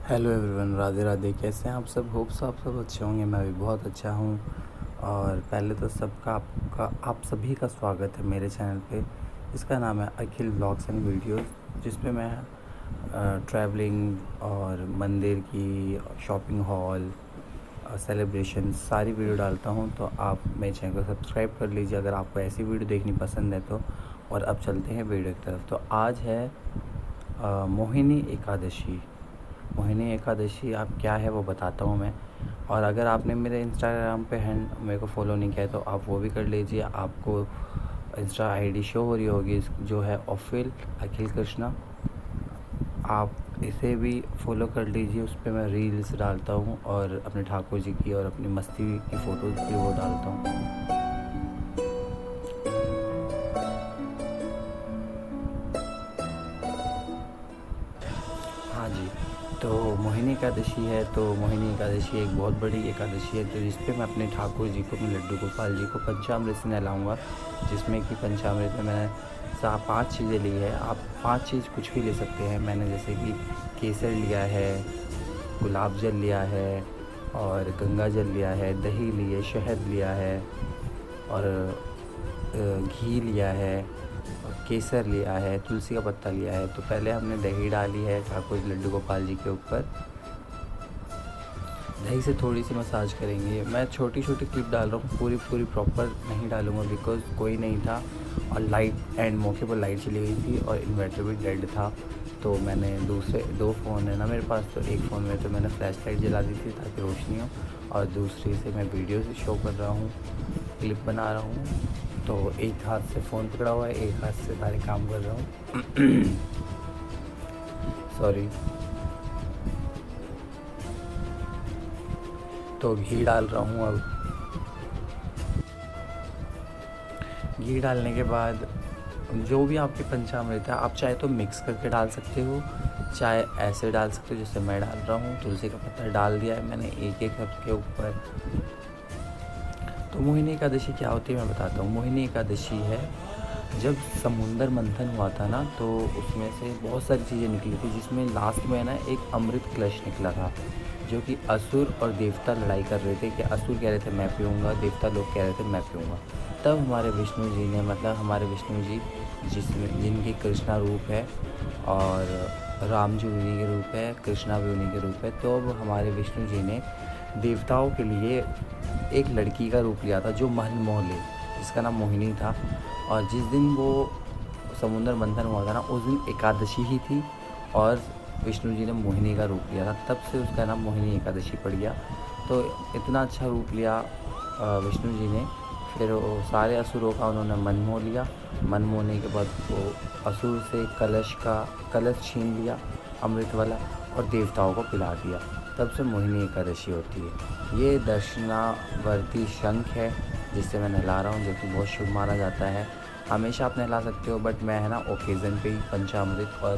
Hello everyone, Radhe Radhe. कैसे हैं आप सब? होप सो आप सब अच्छे होंगे। मैं भी बहुत अच्छा हूँ। और पहले तो आप सभी का स्वागत है मेरे चैनल पे। इसका नाम है अखिल ब्लॉग्स एंड वीडियोस, जिस पे मैं ट्रैवलिंग और मंदिर की, शॉपिंग हॉल, सेलिब्रेशन सारी वीडियो डालता हूँ। तो आप मेरे चैनल को सब्सक्राइब कर लीजिए अगर आपको ऐसी वीडियो देखनी पसंद है तो। और अब चलते हैं वीडियो की तरफ। तो आज है मोहिनी एकादशी। मोहिनी एकादशी आप क्या है वो बताता हूँ मैं। और अगर आपने मेरे इंस्टाग्राम पे मेरे को फॉलो नहीं किया है तो आप वो भी कर लीजिए। आपको इंस्टा आईडी शो हो रही होगी, जो है ऑफिल अखिल कृष्णा। आप इसे भी फॉलो कर लीजिए। उस पर मैं रील्स डालता हूँ और अपने ठाकुर जी की और अपनी मस्ती की फ़ोटोज़ भी वो डालता हूँ। हाँ जी। तो मोहिनी एकादशी है। तो मोहिनी एकादशी एक बहुत बड़ी एकादशी है, तो जिस पे मैं अपने ठाकुर जी को, अपने लड्डू गोपाल जी को पंचामृत से नहलाऊँगा। जिसमें कि पंचामृत में मैंने 5 चीज़ें ली है। आप 5 चीज़ कुछ भी ले सकते हैं। मैंने जैसे कि केसर लिया है, गुलाब जल लिया है, और गंगा जल लिया है, दही ली है, शहद लिया है, और घी लिया है, और केसर लिया है, तुलसी का पत्ता लिया है। तो पहले हमने दही डाली है ठाकुर लड्डू गोपाल जी के ऊपर। दही से थोड़ी सी मसाज करेंगे। मैं छोटी छोटी क्लिप डाल रहा हूँ, पूरी प्रॉपर नहीं डालूँगा, बिकॉज़ कोई नहीं था और लाइट एंड मौके पर लाइट चली गई थी और इन्वर्टर भी डेड था। तो मैंने दूसरे 2 फ़ोन है ना मेरे पास, तो एक फ़ोन में तो मैंने फ्लैश लाइट जला दी थी ताकि रोशनी हो, और दूसरी से मैं वीडियो से शो कर रहा हूँ, क्लिप बना रहा हूँ। तो एक हाथ से फ़ोन पकड़ा हुआ है, एक हाथ से सारे काम कर रहा हूँ। सॉरी। तो घी डाल रहा हूँ अब। घी डालने के बाद जो भी आपके पंचामृत है, आप चाहे तो मिक्स करके डाल सकते हो, चाहे ऐसे डाल सकते हो जैसे मैं डाल रहा हूँ। तुलसी का पत्ता डाल दिया है मैंने एक एक के ऊपर। तो मोहिनी एकादशी क्या होती है मैं बताता हूँ। मोहिनी एकादशी है जब समुंदर मंथन हुआ था ना, तो उसमें से बहुत सारी चीज़ें निकली थी, जिसमें लास्ट में ना एक अमृत कलश निकला था, जो कि असुर और देवता लड़ाई कर रहे थे। कि असुर कह रहे थे मैं पीऊँगा, देवता लोग कह रहे थे मैं पीऊँगा। तब हमारे विष्णु जी ने, मतलब हमारे विष्णु जी जिनकी कृष्णा रूप है, और राम जी उन्हीं के रूप है, कृष्णा भी उन्हीं के रूप है। तो अब हमारे विष्णु जी ने देवताओं के लिए एक लड़की का रूप लिया था जो मन मोह ले, जिसका नाम मोहिनी था। और जिस दिन वो समुद्र मंथन हुआ था ना, उस दिन एकादशी ही थी, और विष्णु जी ने मोहिनी का रूप लिया था। तब से उसका नाम मोहिनी एकादशी पड़ गया। तो इतना अच्छा रूप लिया विष्णु जी ने। फिर वो सारे असुरों का उन्होंने मन मोह लिया। मन मोहने के बाद वो असुर से कलश छीन लिया अमृत वाला, और देवताओं को पिला दिया। तब से मोहिनी एकादशी होती है। ये दक्षिणावर्ती शंख है जिससे मैं नहला रहा हूँ, जो कि बहुत शुभ माना जाता है। हमेशा आप नहला सकते हो, बट मैं है ना ओकेज़न पे ही पंचामृत और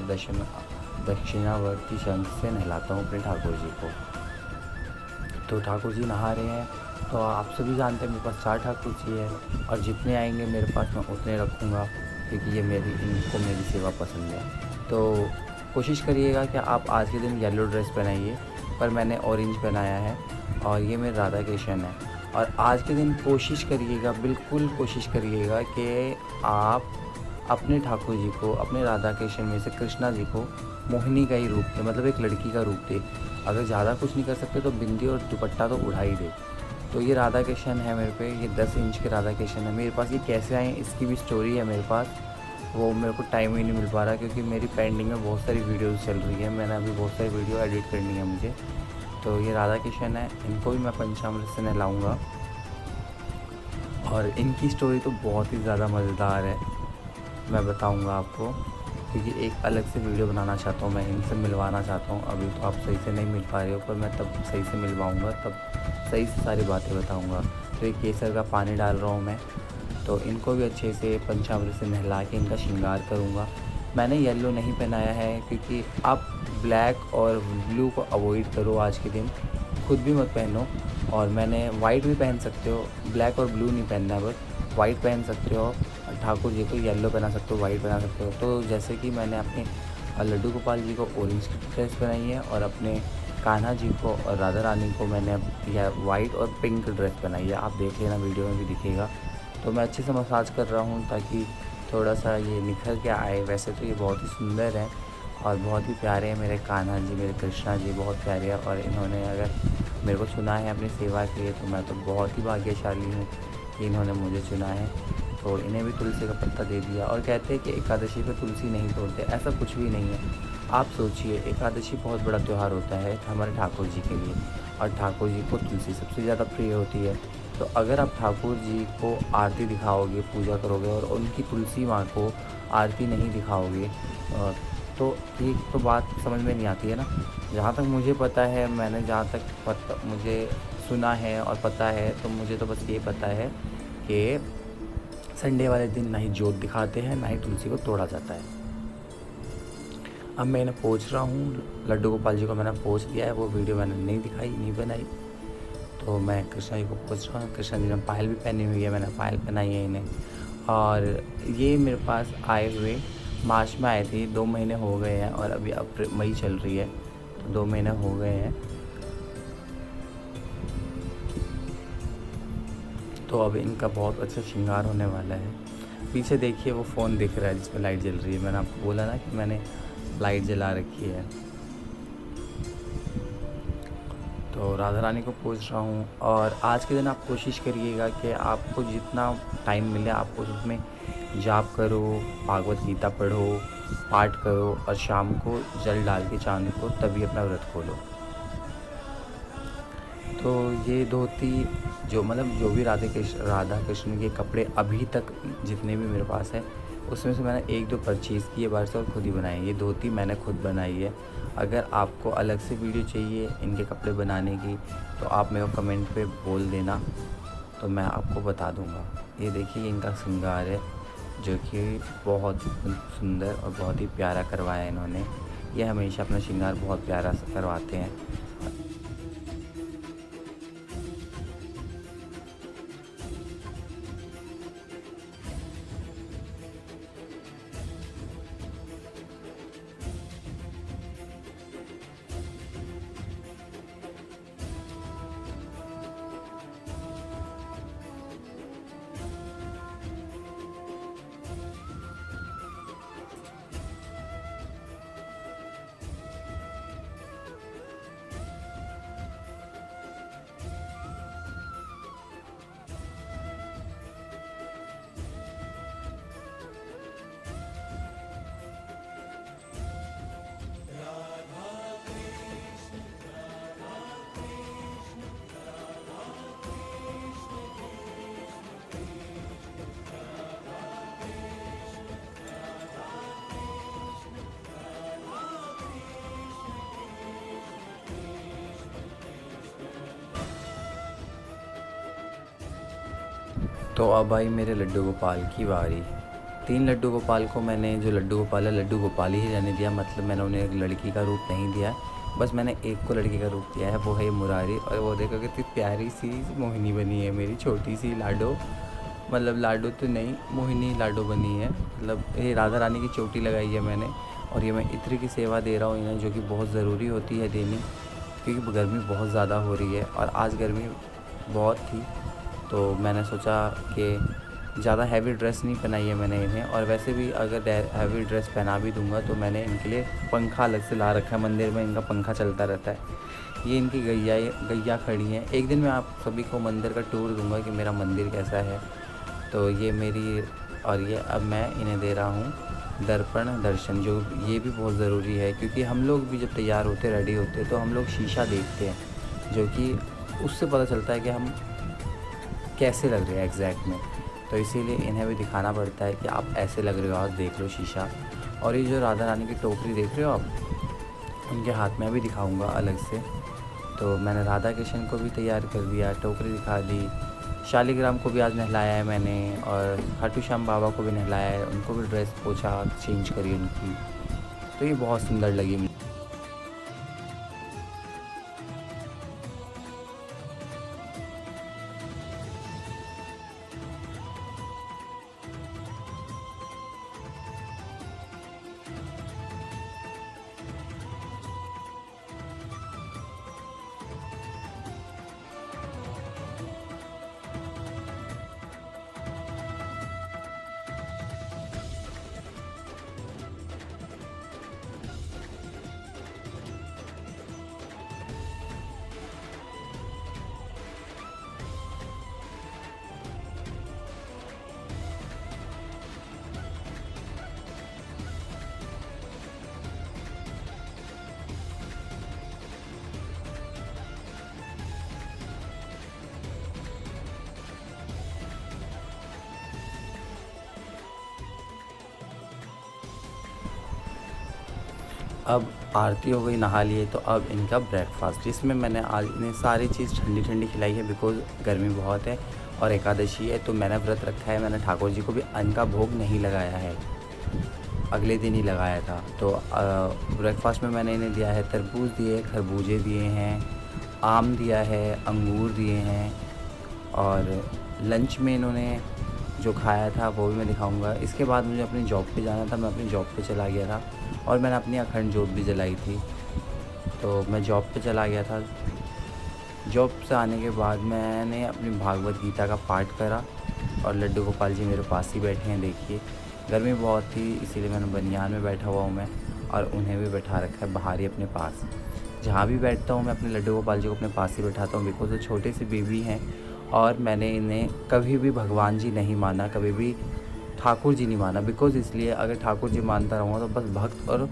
दक्षिणावर्ती शंख से नहलाता हूँ अपने ठाकुर जी को। तो ठाकुर जी नहा रहे हैं। तो आप सभी जानते हैं मेरे पास 4 ठाकुर जी है, और जितने आएंगे मेरे पास मैं उतने रखूँगा, क्योंकि ये इनको मेरी सेवा पसंद है। तो कोशिश करिएगा कि आप आज के दिन येलो ड्रेस पहनाइए, पर मैंने ऑरेंज पहनाया है, और ये मेरे राधा कृष्ण है। और आज के दिन कोशिश करिएगा, बिल्कुल कोशिश करिएगा कि आप अपने ठाकुर जी को, अपने राधा कृष्ण में से कृष्णा जी को मोहिनी का ही रूप दे, मतलब एक लड़की का रूप दे। अगर ज़्यादा कुछ नहीं कर सकते तो बिंदी और दुपट्टा तो उड़ा ही दे। तो ये राधा कृष्ण है मेरे पे, ये 10 इंच के राधा कृष्ण है मेरे पास। ये कैसे आए इसकी भी स्टोरी है मेरे पास, वो मेरे को टाइम ही नहीं मिल पा रहा, क्योंकि मेरी पेंडिंग में बहुत सारी वीडियोस चल रही है। मैंने अभी बहुत सारी वीडियो एडिट करनी है मुझे। तो ये राधा कृष्ण है, इनको भी मैं पंचामृत से नहलाऊँगा। और इनकी स्टोरी तो बहुत ही ज़्यादा मज़ेदार है, मैं बताऊंगा आपको, क्योंकि एक अलग से वीडियो बनाना चाहता हूँ, मैं इनसे मिलवाना चाहता हूँ। अभी तो आप सही से नहीं मिल पा रहे हो, पर मैं तब सही से मिलवाऊँगा, तब सही से सारी बातें बताऊँगा। तो ये केसर का पानी डाल रहा हूँ मैं। तो इनको भी अच्छे से पंचामृत से नहला के इनका श्रृंगार करूँगा। मैंने येलो नहीं पहनाया है, क्योंकि आप ब्लैक और ब्लू को अवॉइड करो आज के दिन, खुद भी मत पहनो। और मैंने वाइट भी पहन सकते हो, ब्लैक और ब्लू नहीं पहनना है, बस वाइट पहन सकते हो। ठाकुर जी को येलो पहना सकते हो, वाइट पहना सकते हो। तो जैसे कि मैंने अपने और लड्डू गोपाल जी को ऑरेंज की ड्रेस बनाई है और अपने कान्हा जी को और राधा रानी को मैंने यह वाइट और पिंक ड्रेस बनाई है। आप देख लेना, वीडियो में भी दिखेगा। तो मैं अच्छे से मसाज कर रहा हूँ ताकि थोड़ा सा ये निखर के आए। वैसे तो ये बहुत ही सुंदर है और बहुत ही प्यारे हैं मेरे कान्हा जी, मेरे कृष्णा जी बहुत प्यारे हैं। और इन्होंने अगर मेरे को चुना है अपनी सेवा के लिए तो मैं तो बहुत ही भाग्यशाली हूँ कि इन्होंने मुझे चुना है। तो इन्हें भी तुलसी का पत्ता दे दिया। और कहते हैं कि एकादशी पे तुलसी नहीं तोड़ते, ऐसा कुछ भी नहीं है। आप सोचिए, एकादशी बहुत बड़ा त्यौहार होता है हमारे ठाकुर जी के लिए और ठाकुर जी को तुलसी सबसे ज़्यादा प्रिय होती है। तो अगर आप ठाकुर जी को आरती दिखाओगे, पूजा करोगे और उनकी तुलसी माँ को आरती नहीं दिखाओगे तो ये तो बात समझ में नहीं आती है ना। जहाँ तक मुझे पता है, मैंने जहाँ तक मुझे सुना है और पता है, तो मुझे तो बस ये पता है कि संडे वाले दिन ना ही जोत दिखाते हैं, ना ही तुलसी को तोड़ा जाता है। अब मैं इन्हें पोंछ रहा हूँ, लड्डू गोपाल जी को मैंने पोंछ दिया है। वो वीडियो मैंने नहीं दिखाई, नहीं बनाई। तो मैं कृष्णा जी को पोंछ रहा हूँ। कृष्णा जी ने पायल भी पहनी हुई है, मैंने पायल पहनाई है इन्हें। और ये मेरे पास आए हुए मार्च में आए थे, 2 महीने हो गए हैं और अभी मई चल रही है तो 2 महीने हो गए हैं। तो अब इनका बहुत अच्छा श्रृंगार होने वाला है। पीछे देखिए वो फ़ोन दिख रहा है जिसमें लाइट जल रही है। मैंने आपको बोला ना कि मैंने लाइट जला रखी है। तो राधा रानी को पूछ रहा हूँ। और आज के दिन आप कोशिश करिएगा कि आपको जितना टाइम मिले आप उसमें जाप करो, भागवत गीता पढ़ो, पाठ करो और शाम को जल डाल के चांद को तभी अपना व्रत खोलो। तो ये धोती जो जो भी राधा कृष्ण के कपड़े अभी तक जितने भी मेरे पास है उसमें से मैंने 1-2 परचेज़ किए बाहर से और ख़ुद ही बनाई है। ये धोती मैंने खुद बनाई है। अगर आपको अलग से वीडियो चाहिए इनके कपड़े बनाने की तो आप मेरे को कमेंट पे बोल देना, तो मैं आपको बता दूंगा। ये देखिए इनका श्रृंगार है जो कि बहुत सुंदर और बहुत ही प्यारा करवाया है इन्होंने। ये हमेशा अपना श्रृंगार बहुत प्यारा करवाते हैं। तो अब आई मेरे लड्डू गोपाल की बारी। 3 लड्डू गोपाल को मैंने, जो लड्डू गोपाल है लड्डू गोपाल ही रहने दिया, मतलब मैंने उन्हें एक लड़की का रूप नहीं दिया। बस मैंने एक को लड़की का रूप दिया है, वो है मुरारी। और वो देखो कितनी प्यारी सी मोहिनी बनी है मेरी छोटी सी लाडो, मतलब लाडो तो नहीं मोहिनी लाडो बनी है। मतलब ये राधा रानी की चोटी लगाई है मैंने। और ये मैं इत्र की सेवा दे रहा हूँ इन्हें, जो कि बहुत ज़रूरी होती है देनी, क्योंकि गर्मी बहुत ज़्यादा हो रही है और आज गर्मी बहुत थी। तो मैंने सोचा कि ज़्यादा हैवी ड्रेस नहीं पहनाई है मैंने इन्हें। और वैसे भी अगर हैवी ड्रेस पहना भी दूंगा तो मैंने इनके लिए पंखा अलग से ला रखा है, मंदिर में इनका पंखा चलता रहता है। ये इनकी गैया खड़ी हैं। एक दिन मैं आप सभी को मंदिर का टूर दूंगा कि मेरा मंदिर कैसा है। तो ये मेरी, और ये अब मैं इन्हें दे रहा हूँ दर्पण दर्शन, जो ये भी बहुत ज़रूरी है क्योंकि हम लोग भी जब तैयार होते रेडी होते तो हम लोग शीशा देखते हैं, जो कि उससे पता चलता है कि हम कैसे लग रहे हैं एग्जैक्ट में। तो इसीलिए इन्हें भी दिखाना पड़ता है कि आप ऐसे लग रहे हो, आज देख लो शीशा। और ये जो राधा रानी की टोकरी देख रहे हो आप, उनके हाथ में भी दिखाऊंगा अलग से। तो मैंने राधा कृष्ण को भी तैयार कर दिया, टोकरी दिखा दी। शालिग्राम को भी आज नहलाया है मैंने और खाटू श्याम बाबा को भी नहलाया है, उनको भी ड्रेस पोछा चेंज करी उनकी। तो ये बहुत सुंदर लगी मुझे। अब आरती हो गई, नहा लिए, तो अब इनका ब्रेकफास्ट, जिसमें मैंने आज इन्हें सारी चीज़ ठंडी ठंडी खिलाई है बिकॉज़ गर्मी बहुत है और एकादशी है, तो मैंने व्रत रखा है। मैंने ठाकुर जी को भी अन्न का भोग नहीं लगाया है, अगले दिन ही लगाया था। तो ब्रेकफास्ट में मैंने इन्हें दिया है तरबूज दिए, खरबूजे दिए हैं, आम दिया है, अंगूर दिए हैं। और लंच में इन्होंने जो खाया था वो भी मैं दिखाऊंगा। इसके बाद मुझे अपनी जॉब पे जाना था, मैं अपनी जॉब पे चला गया था और मैंने अपनी अखंड जोत भी जलाई थी। तो मैं जॉब पे चला गया था। जॉब से आने के बाद मैंने अपनी भागवत गीता का पाठ करा और लड्डू गोपाल जी मेरे पास ही बैठे हैं। देखिए गर्मी बहुत थी, इसीलिए मैंने बनियान में बैठा हुआ हूँ मैं, और उन्हें भी बैठा रखा है बाहर ही अपने पास। जहाँ भी बैठता हूँ मैं अपने लड्डू गोपाल जी को अपने पास ही बैठाता हूँ बिकॉज़ वो छोटे से बेबी हैं और मैंने इन्हें कभी भी भगवान जी नहीं माना, कभी भी ठाकुर जी नहीं माना। बिकॉज़ इसलिए अगर ठाकुर जी मानता रहूँगा तो बस भक्त और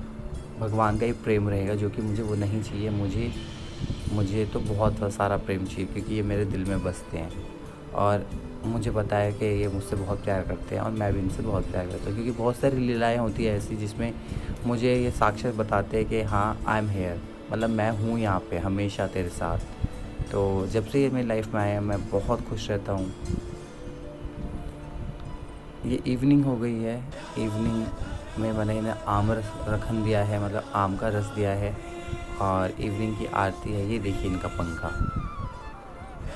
भगवान का ही प्रेम रहेगा, जो कि मुझे वो नहीं चाहिए। मुझे तो बहुत सारा प्रेम चाहिए क्योंकि ये मेरे दिल में बसते हैं और मुझे पता है कि ये मुझसे बहुत प्यार करते हैं और मैं भी इनसे बहुत प्यार करता हूँ, क्योंकि बहुत सारी लीलाएँ होती है ऐसी जिसमें मुझे ये साक्षात बताते हैं कि हाँ आई एम हेयर, मतलब मैं हूँ यहाँ पे हमेशा तेरे साथ। तो जब से ये मेरी लाइफ में आया मैं बहुत खुश रहता हूँ। ये इवनिंग हो गई है, इवनिंग में मैंने इन्हें आम रस रखन दिया है, मतलब आम का रस दिया है और इवनिंग की आरती है। ये देखिए इनका पंखा,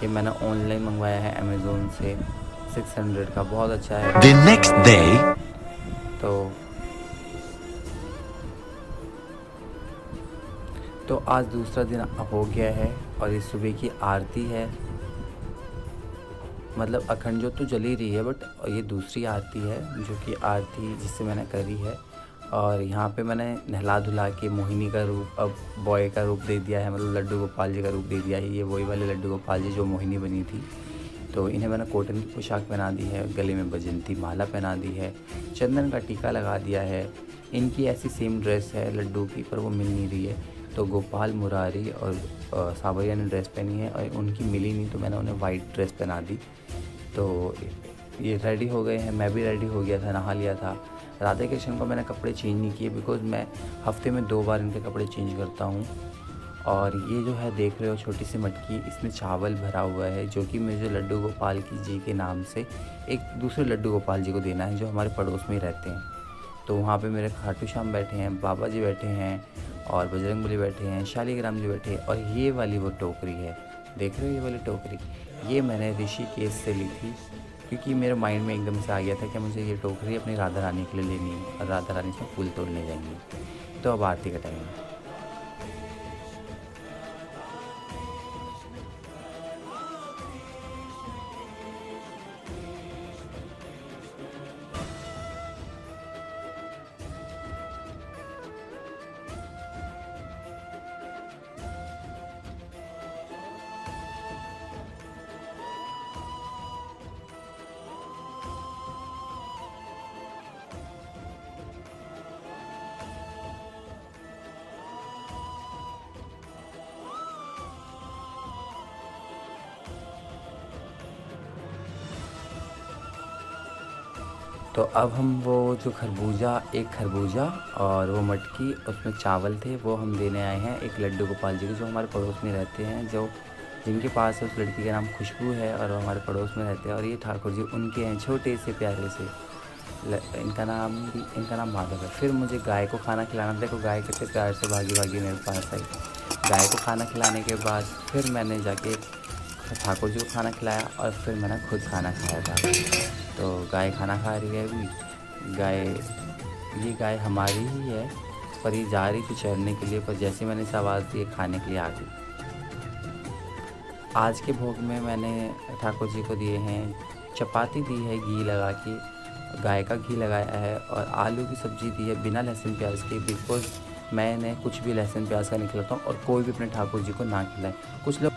ये मैंने ऑनलाइन मंगवाया है अमेज़ोन से, 600 का, बहुत अच्छा है। The next day, तो आज दूसरा दिन हो गया है और इस सुबह की आरती है। मतलब अखंड जोत तो जल ही रही है बट ये दूसरी आरती है, जो कि आरती जिससे मैंने करी है। और यहाँ पे मैंने नहला धुला के मोहिनी का रूप, अब बॉय का रूप दे दिया है, मतलब लड्डू गोपाल जी का रूप दे दिया है। ये वही वाले लड्डू गोपाल जी जो मोहिनी बनी थी। तो इन्हें मैंने कॉटन की पोशाक पहना दी है, गले में बजंती माला पहना दी है, चंदन का टीका लगा दिया है। इनकी ऐसी सेम ड्रेस है लड्डू की, पर वो मिल नहीं रही है। तो गोपाल, मुरारी और सावरिया ने ड्रेस पहनी है और उनकी मिली नहीं, तो मैंने उन्हें वाइट ड्रेस पहना दी। तो ये रेडी हो गए हैं, मैं भी रेडी हो गया था, नहा लिया था। राधा कृष्ण को मैंने कपड़े चेंज नहीं किए बिकॉज़ मैं हफ्ते में 2 बार इनके कपड़े चेंज करता हूँ। और ये जो है देख रहे हो छोटी सी मटकी, इसमें चावल भरा हुआ है, जो कि मुझे लड्डू गोपाल जी के नाम से एक दूसरे लड्डू गोपाल जी को देना है जो हमारे पड़ोस में ही रहते हैं। तो वहाँ पे मेरे खाटू श्याम बैठे हैं, बाबा जी बैठे हैं और बजरंगबली बैठे हैं, शालिग्राम जी बैठे हैं। और ये वाली वो टोकरी है, देख रहे हो ये वाली टोकरी, ये मैंने ऋषिकेश से ली थी क्योंकि मेरे माइंड में एकदम से आ गया था कि मुझे ये टोकरी अपनी राधा रानी के लिए लेनी है और राधा रानी से फूल तोड़ने जाएंगी। तो अब आरती का टाइम है। तो अब हम वो जो एक खरबूजा और वो मटकी, उसमें चावल थे, वो हम देने आए हैं एक लड्डू गोपाल जी को जो हमारे पड़ोस में रहते हैं, जो जिनके पास उस लड़की का नाम खुशबू है और वो हमारे पड़ोस में रहते हैं। और ये ठाकुर जी उनके हैं, छोटे से प्यारे से। इनका नाम माधव है। फिर मुझे गाय को खाना खिलाना था। देखो गाय कितने प्यार से भागी भागी मेरे पास आई। गाय को खाना खिलाने के बाद फिर मैंने जाके ठाकुर जी को खाना खिलाया और फिर मैंने खुद खाना खाया था। तो गाय खाना खा रही है अभी। ये गाय हमारी ही है, पर ये जा रही थी चरने के लिए, पर जैसे मैंने इसे आवाज़ दी खाने के लिए आ गई। आज के भोग में मैंने ठाकुर जी को दिए हैं चपाती दी है घी लगा के, गाय का घी लगाया है, और आलू की सब्ज़ी दी है बिना लहसुन प्याज के, बिकॉज़ मैंने कुछ भी लहसुन प्याज का नहीं खिलाता हूँ और कोई भी अपने ठाकुर जी को ना खिलाए। कुछ लोग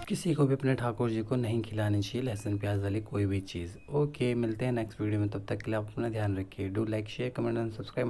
किसी को भी अपने ठाकुर जी को नहीं खिलानी चाहिए लहसुन प्याज वाली कोई भी चीज़। ओके, मिलते हैं नेक्स्ट वीडियो में, तब तक के लिए आप अपना ध्यान रखिए। Do like, share, comment and subscribe.